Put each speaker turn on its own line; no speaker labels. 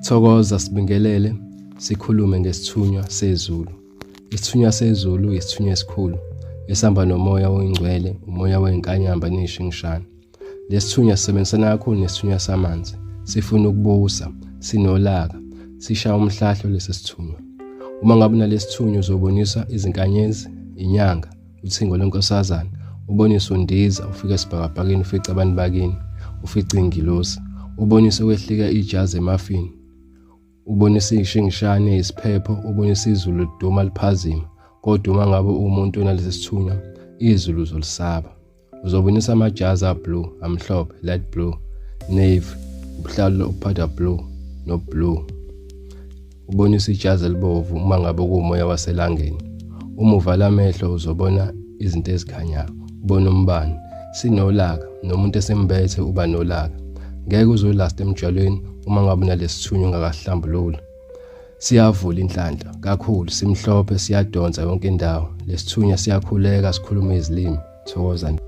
Thokoza sibingelele sikhulume ngesithunywa sezulu. Isithunywa sezulu isithunywa esikhulu esihamba nomoya oyingcwele, umoya wenkanyamba neshingishana. Lesithunywa sisebenzisana kakhulu nesithunywa samanzi. Sifuna ukubusa, sinolaka, sishaya umhlahlo lesi sithunywa. Uma ngabe nalesithunywa uzobonisa izinkanyezi, inyanga, uthingo lenkosazana, ubonise undiza, ufike esibhakabhakeni ufice abantu bakini, ufice ingilosi, ubonise kwehlika ijazi emafini. Ubonise ishingishane isiphepho, ubonise izulu liduma liphazima. Kodwa uma ngabe umuntu onalesi sithunywa, izulu uzolisaba. Uzobonisa amajazi ablue, amhlophe, light blue, navy, ubuhlalu obuphatha blue no blue. Ubonisa ijazi elibovu uma ngabe kuwumoya waselangeni. Uma uvala amehlo uzobona izinto ezikhanyayo, ubona umbane. Sinolaka, nomuntu esembethe uba nolaka. Ngeke uzolasta emjalweni uma ngabe nalesithunywa ungakahlambulula. Siyavula inhlanhla kakhulu, simhlophe, siyadonsa yonke indawo. Lesithunywa siyakhuleka, sikhuluma izilimi. Thokozani.